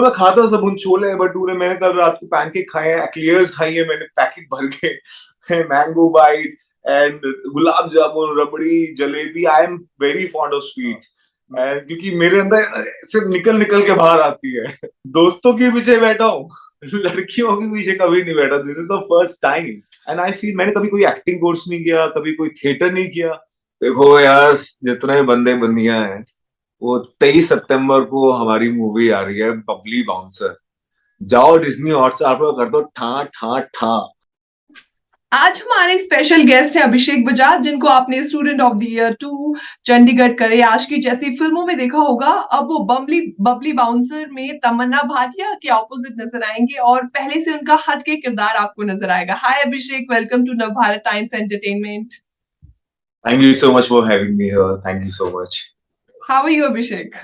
मैं खाता सब उन छोले भटूरे, मैंने कल रात को पैनकेक खाए हैं, एक्लियर्स खाई है मैंने पैकेट भर के, mango bite and gulab jamun, rabri, jalebi. I am very fond of sweets and क्योंकि मेरे अंदर सिर्फ निकल निकल के बाहर आती है। दोस्तों के पीछे बैठा हूँ, लड़कियों के पीछे कभी नहीं बैठा। This is the first time and I feel मैंने कभी कोई एक्टिंग कोर्स नहीं किया, कभी कोई थिएटर नहीं किया। देखो यार, जितने बंदे बंदियां हैं, वो 23 सितंबर को हमारी मूवी आ रही है बबली बाउंसर। जाओ डिज्नी हॉटस्टार पर कर दो ठा ठा ठा। आज हमारे स्पेशल गेस्ट हैं अभिषेक बजाज, जिनको आपने student of the year 2, Chandigarh करे आशिकी जैसी फिल्मों में देखा होगा। अब वो बबली बबली बाउंसर में तमन्ना भाटिया के ऑपोजिट नजर आएंगे और पहले से उनका हट के किरदार आपको नजर आएगा। Hi Abhishek, welcome to Navbharat Times entertainment. Thank you so much for having me here, thank you so much. How are you Abhishek?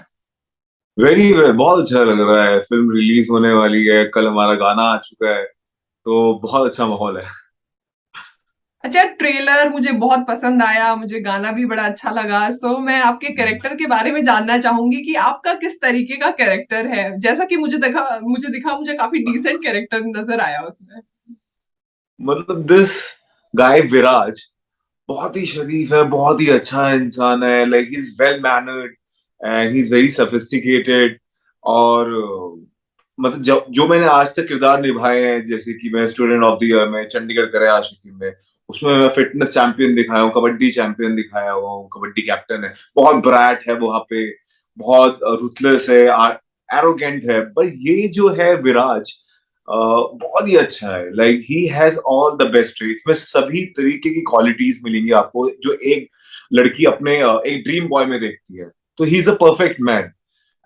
Very, बहुत अच्छा लग रहा है। फिल्म रिलीज होने वाली है, कल हमारा गाना आ चुका है, तो बहुत अच्छा माहौल है। अच्छा, ट्रेलर मुझे बहुत पसंद आया, मुझे गाना भी बड़ा अच्छा लगा। सो मैं आपके कैरेक्टर के बारे में जानना चाहूंगी कि आपका किस तरीके का कैरेक्टर है। जैसा कि मुझे काफी डिसेंट कैरेक्टर नजर आया उसमें। मतलब दिस गाय विराज बहुत ही शरीफ है, बहुत ही अच्छा इंसान है। Like he is well mannered and he is very sophisticated. और मतलब जो मैंने आज तक किरदार निभाए हैं, जैसे कि मैं स्टूडेंट ऑफ द ईयर में, चंडीगढ़ करे आशिकी में, उसमें मैं फिटनेस चैंपियन दिखाया हूँ, कबड्डी चैंपियन दिखाया हुआ हूँ, कबड्डी कैप्टन है, बहुत ब्राट है वहां पे, बहुत रुथलेस है, एरोगेंट है। पर ये जो है विराज, बहुत ही अच्छा है। Like he has all the best traits में, सभी तरीके की क्वालिटीज मिलेंगी आपको जो एक लड़की अपने एक ड्रीम बॉय में देखती है। तो ही is a perfect man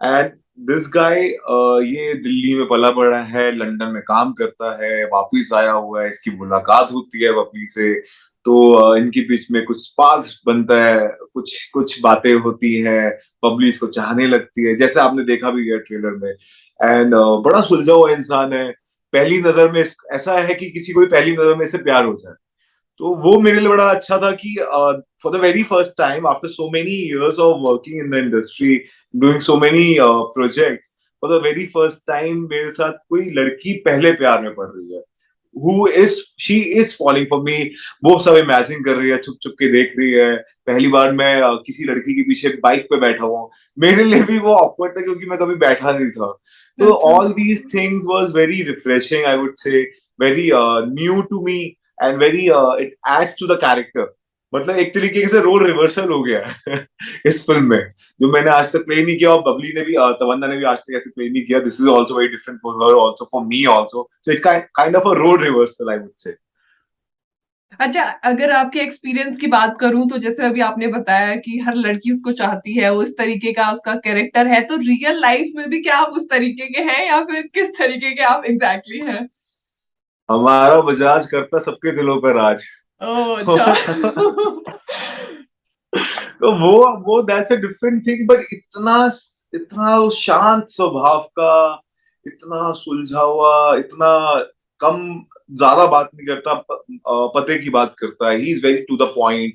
and this guy ये दिल्ली में पला बड़ा है, लंदन में काम करता है, वापिस आया हुआ है, इसकी मुलाकात होती है वापिस से। तो इनके बीच में कुछ स्पार्क्स बनता है, कुछ कुछ बातें होती है, पब्लिक इसको चाहने लगती है, जैसे आपने देखा भी है ट्रेलर में। एंड बड़ा सुलझा हुआ इंसान है। पहली नजर में ऐसा है कि किसी को भी पहली नजर में इससे प्यार हो जाए। तो वो मेरे लिए बड़ा अच्छा था कि for the very first time after so many years of working in the industry, doing so many projects, for the very first time मेरे साथ कोई लड़की पहले प्यार में पड़ रही है। Who is she is falling for me. वो सब इमेजिन कर रही है, छुप छुप के देख रही है। पहली बार मैं किसी लड़की के पीछे बाइक पे बैठा हुआ हूँ, मेरे लिए भी वो ऑकवर्ड था क्योंकि मैं कभी बैठा नहीं था। तो अच्छा। All these things was very refreshing, I would say, very new to me and very it adds to the character. मतलब एक तरीके से रोल रिवर्सल हो गया है इस फिल्म में, जो मैंने आज तक प्ले नहीं किया, और बबली ने भी, तमन्ना ने भी आज तक ऐसे प्ले नहीं किया। This is also very different for her, also for me also, so it's kind of a role reversal, I would say. अच्छा, अगर आपके एक्सपीरियंस की बात करूं तो जैसे अभी आपने बताया कि हर लड़की उसको चाहती है, वो इस तरीके का उसका कैरेक्टर है, तो रियल लाइफ में भी क्या आप उस तरीके के हैं या फिर किस तरीके के आप एग्जैक्टली हैं? हमारा बजाज करता सबके दिलों पर राज। ओह अच्छा। तो वो that's a different thing, but इतना इतना शांत स्वभाव का, इतना सुलझा हुआ, इतना कम, ज्यादा बात नहीं करता, पते की बात करता है। He is very to the point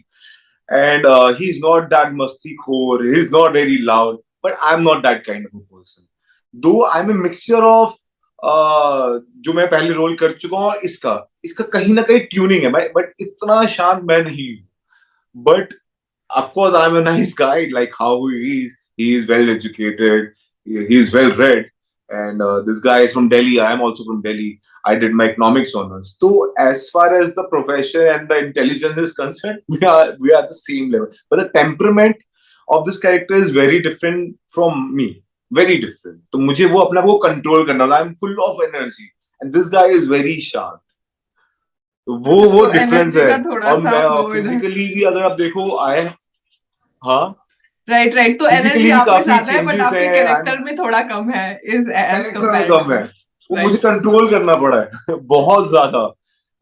and he is not that मस्ती खोर, he is not very loud, but I am not that kind of a person. Though I am a mixture of जो मैं पहले role कर चुका हूँ, और इसका इसका कहीं ना कहीं ट्यूनिंग है, बट इतना शांत मैं नहीं हूँ। But of course I'm a nice guy, like how he is well educated, he is well read, and this guy is from Delhi, I am also from Delhi. I did my economics honors. So as far as the profession and the intelligence is concerned, we are the same level, but the temperament of this character is very different from me, very different. तो मुझे वो अपना वो control करना होता है। I'm full of energy and this guy is very sharp. तो अच्छा, वो तो डिफरेंस एनर्जी है। का थोड़ा और सा मैं फ्लो इधर। फिजिकली भी अगर आप देखो आए, हाँ, राइट राइट, तो एनर्जी फिजिकली भी आप में काफी ज्यादा है बट चेंजेस आपके हैं। कैरेक्टर में थोड़ा कम है, इज एज कैरेक्टर में कम है, कंपैरेटिवली। वो मुझे राइट। कंट्रोल करना पड़ा है बहुत ज्यादा।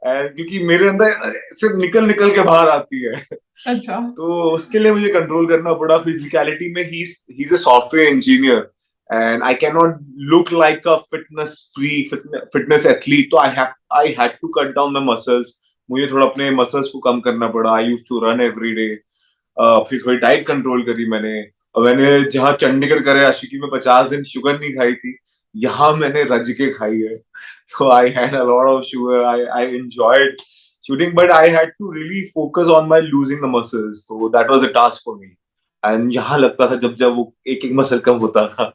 क्योंकि मेरे अंदर सिर्फ निकल निकल के बाहर आती है, अच्छा। तो उसके लिए मुझे कंट्रोल करना पड़ा। फिजिकलिटी में he is a software engineer and I can not look like a fitness free, fitness athlete. तो I had to cut down my muscles. मुझे थोड़ा अपने मसल्स को कम करना पड़ा। I used to run every day. फिर थोड़ी डाइट कंट्रोल करी मैंने। और मैंने जहाँ चंडीगढ़ करे आशिकी में 50 दिन शुगर नहीं खाई थी, यहाँ मैंने रज के खाई है. So I had a lot of sugar. I enjoyed shooting, but I had to really focus on my losing the muscles. So that was a task for me. And यहाँ लगता था जब वो एक एक मसल कम होता था.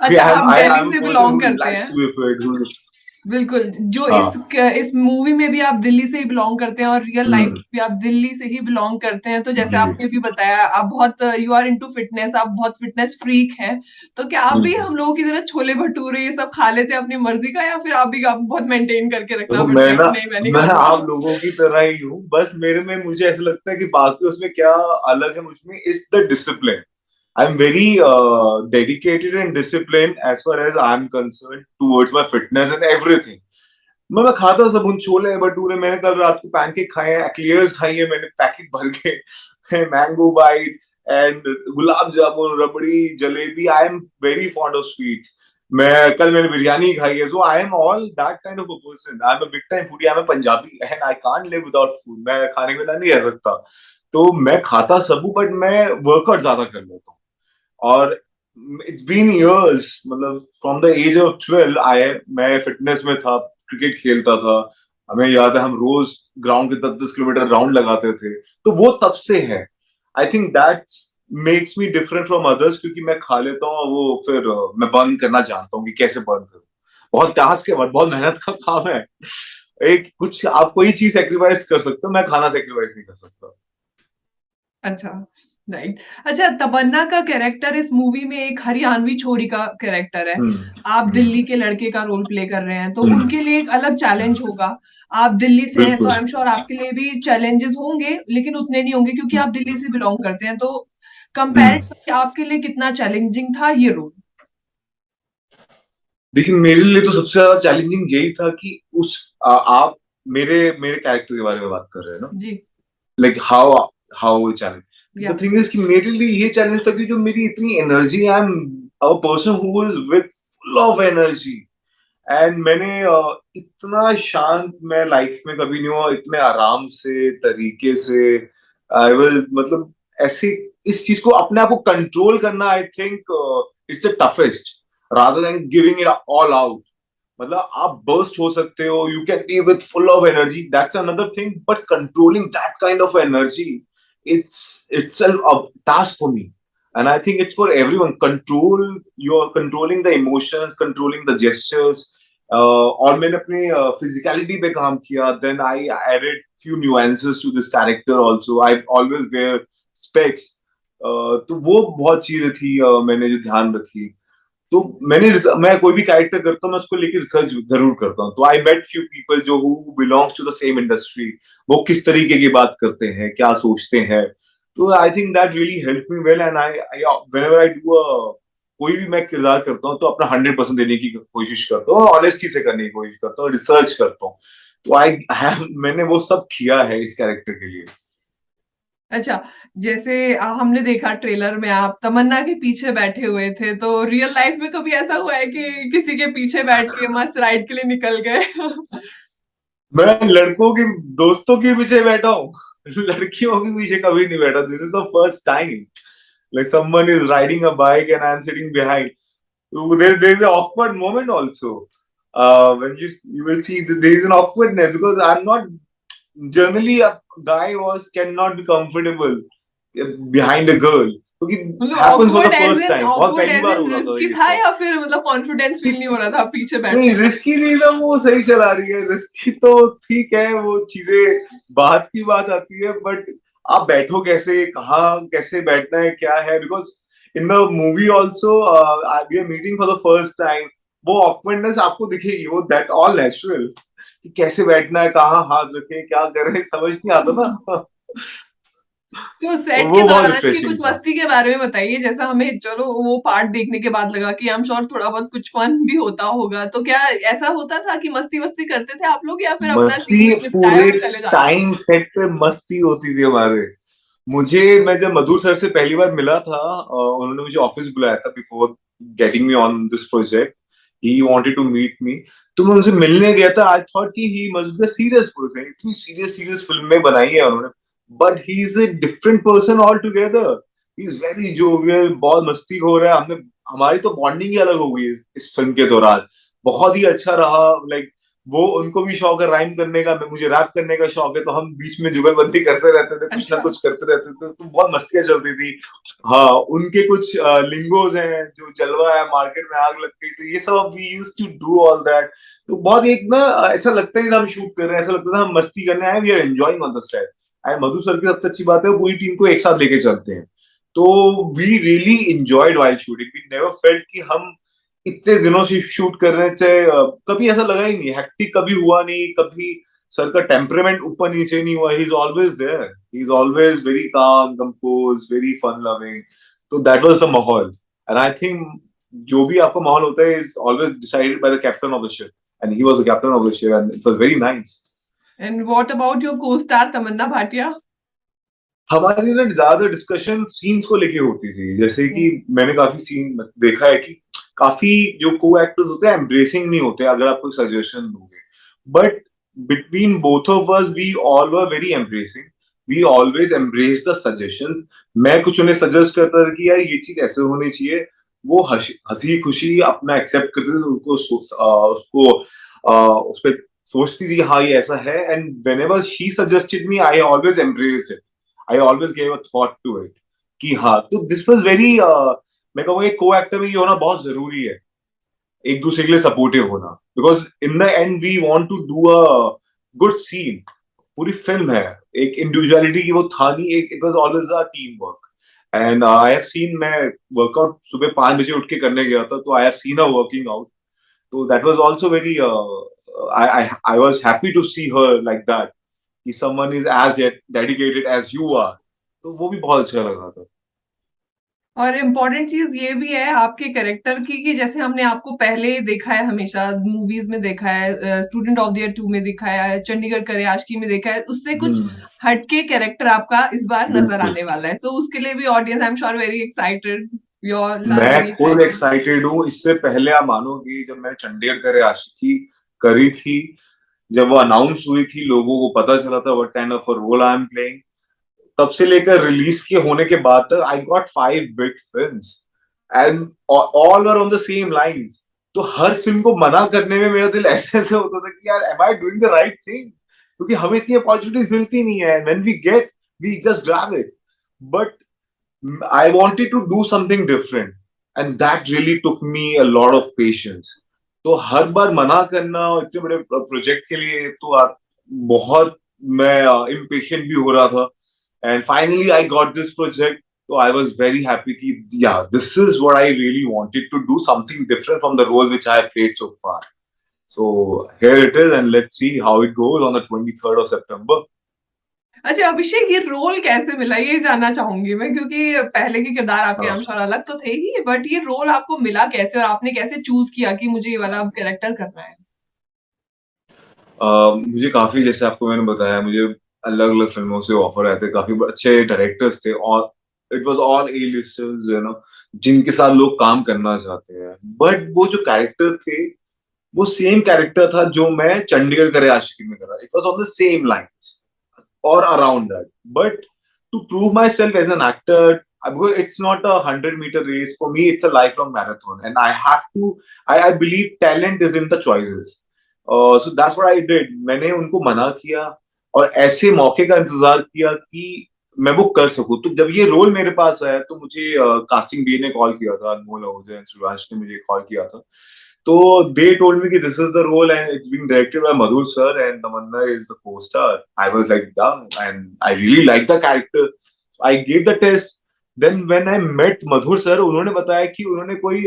अच्छा, आप दिल्ली I'm a से person बिलॉन्ग who करते likes हैं? to be fit. बिल्कुल, जो हाँ. इस मूवी में भी आप दिल्ली से ही बिलॉन्ग करते हैं और रियल लाइफ हम्म. में भी आप दिल्ली से ही बिलॉन्ग करते हैं। तो जैसे जी. आपने भी बताया, आप बहुत यू आर इनटू फिटनेस, आप बहुत फिटनेस फ्रीक हैं। तो क्या आप भी हम्म. हम लोगों की तरह छोले-भटूरे ये सब खा लेते हैं अपनी मर्ज़ी का, या फिर आप भी आपको बहुत मेंटेन करके रखना देखो पड़ता मैं है ना कि नहीं मैं नहीं मैं खाऊँगा? आप लोगों की तरह ही हूँ. बस मेरे में मुझे ऐसा लगता है कि बाकी उसमें क्या अलग है मुझमें is the discipline. I'm very dedicated and disciplined as far as I'm concerned towards my fitness and everything. मैं खाता सब उन छोले भटूरे. मैंने कल रात को पैनकेक खाए हैं, एक्लियर्स खाई है मैंने पैकेट भर के, mango bite and gulab jamun, rabri, jalebi. I am very fond of sweets. मैंने बिरयानी खाई है. So I am all that kind of a person. I am a big time foodie. I am a Punjabi and I can't live without food. मैं खाने के बिना नहीं रह सकता. तो मैं खाता सब हूँ बट मैं वर्कआउट ज्यादा कर लेता हूँ. और इट्स बीन इयर्स, मतलब फ्रॉम द एज ऑफ 12 मैं फिटनेस में था. क्रिकेट खेलता था. हमें याद है हम रोज ग्राउंड के 10-10 किलोमीटर राउंड लगाते थे. तो वो तब से है. I think that makes me different from others, क्योंकि मैं खा लेता हूँ वो फिर मैं बर्न करना जानता हूँ कि कैसे बर्न करूँ. बहुत टास्क है, बहुत मेहनत का काम है. एक कुछ आप कोई चीज सेक्रीफाइस कर सकते हो, मैं खाना सेक्रीफाइस नहीं कर सकता. अच्छा, राइट। अच्छा, तमन्ना का कैरेक्टर इस मूवी में एक हरियाणवी छोरी का कैरेक्टर है। हम्म. आप हम्म. दिल्ली के लड़के का रोल प्ले कर रहे हैं, तो हम्म. उनके लिए एक अलग चैलेंज होगा। आप दिल्ली से हैं, तो बिल्कुल. आई एम श्योर आपके लिए भी चैलेंजेस होंगे, लेकिन उतने नहीं होंगे क्योंकि आप दिल्ली से बिलॉन्ग करते हैं। तो हम्म. कंपैरेटिवली आपके लिए कितना चैलेंजिंग था ये रोल? देखिए मेरे लिए तो सबसे ज्यादा चैलेंजिंग यही था कि आप मेरे मेरे कैरेक्टर के बारे में बात कर रहे हैं ना. जी, लाइक हाउ हाउ चैलेंज. या द थिंग इज कि मेरे लिए ये चैलेंज था कि जो मेरी इतनी energy, I am a person who is with full of energy. And मैंने इतना शांत मैं लाइफ में कभी नहीं हुआ, इतने आराम से तरीके से. आई विल मतलब ऐसे इस चीज को अपने आप को कंट्रोल करना, I think it's the toughest rather than giving it all out. मतलब आप बर्स्ट हो सकते हो, you can be with full of energy, that's another thing, but controlling that kind of energy, it's a task for me. And I think it's for everyone. You're controlling the emotions, controlling the gestures. और मैंने अपनी physicality पे काम किया. Then I added few nuances to this character also. I always wear specs. तो वो बहुत चीजें थी मैंने जो ध्यान रखी. तो मैं कोई भी कैरेक्टर करता हूँ मैं उसको लेकर रिसर्च जरूर करता हूँ. तो आई मेट फ्यू पीपल जो who belongs to the same industry. वो किस तरीके की बात करते हैं, क्या सोचते हैं. तो I think that really help me well. And I whenever I do कोई भी मैं किरदार करता हूँ तो अपना 100% देने की कोशिश करता हूँ, ऑनेस्टी से करने की कोशिश करता हूँ, रिसर्च करता हूँ. तो मैंने वो सब किया है इस कैरेक्टर के लिए. अच्छा, जैसे हमने देखा ट्रेलर में आप तमन्ना के पीछे बैठे हुए थे, तो रियल लाइफ में कभी ऐसा हुआ है कि किसी के पीछे बैठ के मस्त राइड के लिए निकल गए? मैं लड़कों के दोस्तों के पीछे बैठा हूँ. लड़कियों के पीछे कभी नहीं बैठा. This is the first time. Like someone is riding a bike and I'm sitting behind. There is an awkward moment also. When you will see that there is an awkwardness because I'm not generally a guy was cannot be comfortable behind a girl. क्योंकि मतलब happens for the first time. बहुत पहली बार हो रहा था risky ये था, सब. या फिर मतलब कॉन्फिडेंस फील नहीं हो रहा था पीछे नहीं बैठने में? रिस्की नहीं था, वो सही चला रही है. रिस्की तो ठीक है, वो चीजें बात की बात आती है. बट आप बैठो कैसे, कहाँ कैसे बैठना है, क्या है. Because in the movie also we are meeting for the first time. वो ऑकवर्डनेस आपको दिखेगी, वो दैट ऑल नेचुरल. कि कैसे बैठना है, कहाँ हाथ रखें, क्या करें, समझ नहीं आता ना. तो सेट के वो बहुत दौरान की रिफ्रेशिंग कुछ था. मस्ती के बारे में बताइए, जैसा हमें चलो वो पार्ट देखने के बाद लगा कि आई एम श्योर थोड़ा बहुत कुछ फन भी होता होगा। तो क्या ऐसा होता था कि मस्ती-वस्ती करते थे आप लोग, या फिर अपना मस्ती सीन निपटाया पूरे और चले जाते थे? टाइम सेट पे मस्ती होती थी हमारे. मैं जब मधुर सर से पहली बार मिला था, उन्होंने मुझे ऑफिस बुलाया था before getting me on this project. He wanted to meet me. तो मैं उनसे मिलने गया था. आई थॉट कि he must be a serious person. इतनी सीरियस सीरियस फिल्में बनाई है उन्होंने. But he is a different person all together. He is very jovial, बहुत मस्ती हो रहा है. हमारी तो बॉन्डिंग ही अलग हो गई इस फिल्म के दौरान। बहुत ही अच्छा रहा। लाइक वो उनको भी शौक है राइम करने का, मुझे रैप करने का शौक है, तो हम बीच में जुगलबंदी करते रहते थे, कुछ ना अच्छा। कुछ करते रहते थे, तो बहुत मस्तियां चलती थी। हाँ, उनके कुछ लिंगोज हैं जो जलवा है, मार्केट में आग लग गई, तो ये सब we use to do all that. तो बहुत एक ना ऐसा लगता नहीं था हम शूट कर रहे हैं, ऐसा लगता था हम मस्ती करने आए, we are enjoying on the set. And Madhu sir की सबसे अच्छी बात है, वो पूरी टीम को एक साथ लेके चलते हैं। तो we really enjoyed while shooting, we never felt कि हम इतने दिनों से शूट कर रहे हैं। चाहे कभी ऐसा लगा ही नहीं, हेक्टिक कभी हुआ नहीं, कभी सर का टेम्परामेंट ऊपर नीचे नहीं हुआ। He is always there, he is always very calm composed, very fun loving. तो दैट वाज द माहौल। एंड आई थिंक जो भी आपका माहौल होता है is always decided by the captain of the ship, and he was the captain of the ship, and it was very nice. And what about your co star Tamannaah Bhatia? हमारी ना ज्यादा discussion scenes को लेके होती थी, जैसे कि मैंने काफी सीन देखा है कि काफी जो को एक्टर्स होते हैं एम्ब्रेसिंग नहीं होते अगर आप कोई सजेशन दोगे, but between both of us we all were very embracing. We always embrace the suggestions. मैं कुछ उन्हें सजेस्ट करता था कि यार ये चीज ऐसे होनी चाहिए, वो हंसी खुशी अपना एक्सेप्ट करते थे, उनको उसको उस पर सोचती थी हाँ ये ऐसा है, and whenever she suggested me I always embrace it. I always gave a thought to it कि हाँ, तो दिस वाज वेरी, मैं कहूँगा एक को एक्टर में ये होना बहुत जरूरी है, एक दूसरे के लिए सपोर्टिव होना, because in the end we want to do a good scene. पूरी फिल्म है, एक इंडिविजुअलिटी की वो था नहीं, एक it was always a team work. And I have seen, मैं वर्कआउट सुबह 5 बजे उठ के करने गया था, तो I have seen a working out, तो that was also very, I was happy to see her like that, कि someone is as dedicated as you are. तो वो भी बहुत अच्छा लगा था। और इम्पोर्टेंट चीज ये भी है आपके कैरेक्टर की कि जैसे हमने आपको पहले देखा है, हमेशा मूवीज में देखा है, स्टूडेंट ऑफ द ईयर 2 में देखा है, चंडीगढ़ करे आशिकी में देखा है, उससे कुछ हम्म, हटके कैरेक्टर आपका इस बार नजर बिल्कुल। आने वाला है, तो उसके लिए भी audience I am sure very excited, your love मैं वेरी खुद एक्साइटेड। एक्साइटेड हूँ। इससे पहले आप मानोगे, जब मैंने चंडीगढ़ करे आशिकी करी थी, जब वो अनाउंस हुई थी, लोगों को पता चला था what kind of a role I am playing, तब से लेकर रिलीज के होने के बाद तक I got 5 big films, and all are on the same lines. तो हर फिल्म को मना करने में मेरा दिल ऐसे ऐसे होता था कि यार am I doing the right thing, क्योंकि हमें इतनी अपॉर्चुनिटीज मिलती नहीं है, when we get we just grab it. But I wanted to do something different, and that really took me a lot of patience. तो हर बार मना करना इतने बड़े प्रोजेक्ट के लिए, तो आप बहुत, मैं इम्पेशेंट भी हो रहा था, and finally I got this project. तो आई वाज वेरी हैप्पी कि yeah this is what I really wanted to do, something different from the role which I have played so far. So here it is, and let's see how it goes on the 23rd of September. अच्छा अभिषेक, ये role कैसे मिला ये जानना चाहूंगी मैं, क्योंकि पहले के किरदार आपके हाँ। आई एम श्योर अलग तो थे ही, बट ये रोल आपको मिला कैसे और आपने कैसे चूज किया कि मुझे ये वाला कैरेक्टर करना है? मुझे काफी, जैसे आपको मैंने बताया, मुझे अलग अलग फिल्मों से ऑफर आए थे, काफी अच्छे डायरेक्टर्स थे, और it was all A listers, जिनके साथ लोग काम करना चाहते हैं। बट वो जो कैरेक्टर थे, वो सेम कैरेक्टर था जो मैं चंडीगढ़ करे आशिकी में करा। It was on the same lines or around that. But to prove myself as an actor, it's not a 100-meter race. For me, it's a lifelong marathon. And I have to, I believe talent is in the choices. So that's what I did. मैंने उनको मना किया और ऐसे मौके का इंतजार किया कि मैं वो कर सकूं। तो जब ये रोल मेरे पास आया, तो मुझे कास्टिंग बी ने कॉल किया था, अनमोल आहूजा, सुभाष ने मुझे कॉल किया था। So they told me that this is the role and it's being directed by Madhur sir and Tamanna is the co-star. I was like, yeah, and I really like the character. I gave the test. Then when I met Madhur sir, उन्होंने बताया कि उन्होंने कोई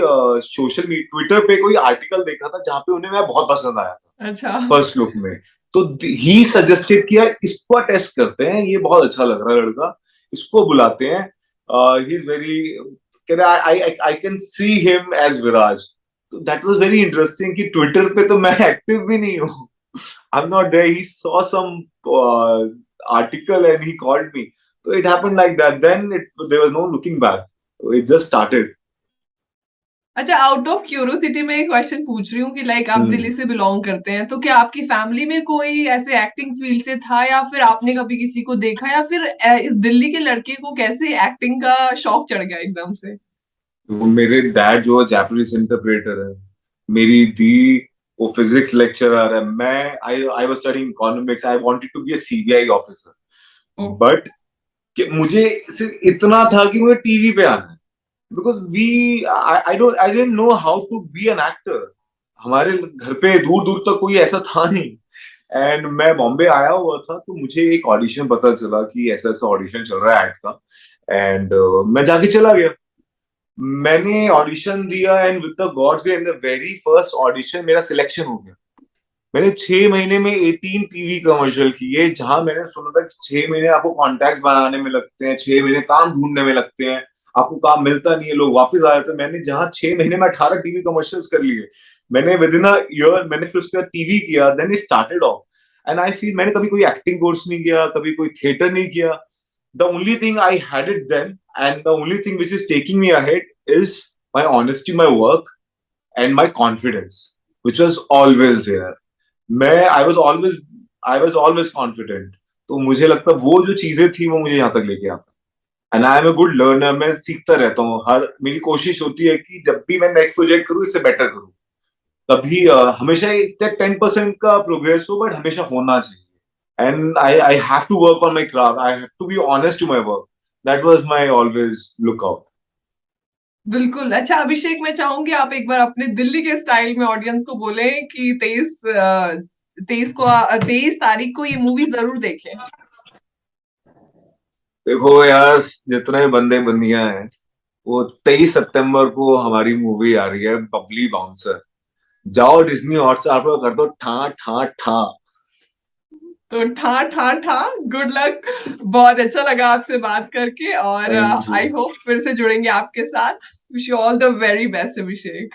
social media Twitter पे कोई article देखा था जहाँ पे उन्हें मैं बहुत पसंद आया था अच्छा। फर्स्ट लुक में। तो ही सजेस्टेड किया इसको टेस्ट करते हैं, ये बहुत अच्छा लग रहा है लड़का, इसको बुलाते हैं। He is very, I can see him as Viraj. तो दैट वाज वेरी इंटरेस्टिंग कि ट्विटर पे तो मैं एक्टिव भी नहीं हूँ, I am not there, he saw some article and he called me. तो it happened like that, then it there was no looking back, it just started. अच्छा, out of curiosity मैं एक क्वेश्चन पूछ रही हूँ कि लाइक आप दिल्ली से बिलोंग करते हैं, तो क्या आपकी फैमिली में कोई ऐसे एक्टिंग फील्ड से था, या फिर आपने कभी किसी को देखा, या फिर इस दिल्ली के लड़के को कैसे एक्टिंग का शौक चढ़ गया एकदम से? तो मेरे डैड जो है जापानीज इंटरप्रेटर है, मेरी दी वो फिजिक्स लेक्चरर है, मैं I was studying economics, I wanted to be a CBI officer. Oh, but कि मुझे सिर्फ इतना था कि मुझे टीवी पे आना है, because we I didn't know how to be an actor. हमारे घर पे दूर दूर तक कोई ऐसा था नहीं। एंड मैं बॉम्बे आया हुआ था, तो मुझे एक ऑडिशन पता चला कि ऐसा ऐसा ऑडिशन चल रहा है एक्ट का। एंड मैं जाके चला गया। मैंने ऑडिशन दिया and with the gods grace in the very first audition मेरा सिलेक्शन हो गया। मैंने 6 महीने में 18 टीवी कमर्शियल किए, जहां मैंने सुना था कि 6 महीने आपको कॉन्टैक्ट बनाने में लगते हैं, 6 महीने काम ढूंढने में लगते हैं, आपको काम मिलता नहीं है, लोग वापस आ जाते हैं। मैंने जहां 6 महीने में 18 टीवी कमर्शियल्स कर लिए, मैंने विद इन अ ईयर मैंने फिर उसके बाद टीवी किया, then it started off. And I feel मैंने कभी कोई एक्टिंग कोर्स नहीं किया, कभी कोई थिएटर नहीं किया। The only thing I had it then, and the only thing which is taking me ahead is my honesty, my work and my confidence, which was always there. मैं I was always confident. तो मुझे लगता वो जो चीजें थी वो मुझे यहाँ तक लेके आता। And I am a good learner, मैं सीखता रहता हूँ। हर मेरी कोशिश होती है कि जब भी मैं नेक्स्ट प्रोजेक्ट करूँ इससे बेटर करूँ। कभी हमेशा 10% का प्रोग्रेस हो, बट हमेशा होना चाहिए। And I have to work on my craft, I have to be honest to my work. That was my always look out. बिल्कुल। अच्छा अभिषेक, मैं चाहूंगी आप एक बार अपने दिल्ली के स्टाइल में ऑडियंस को बोलें कि 23 तारीख को ये मूवी जरूर देखें। देखो यार, जितने बंदे बंदियां हैं, वो 23 सितंबर को हमारी मूवी आ रही है बबली बाउंसर। जाओ डिज्नी हॉटस्टार पर कर दो ठा ठा ठा। तो ठा ठा ठा। Good luck. बहुत अच्छा लगा आपसे बात करके, और थैंक आई यू। होप फिर से जुड़ेंगे आपके साथ। Wish you all the very best Abhishek.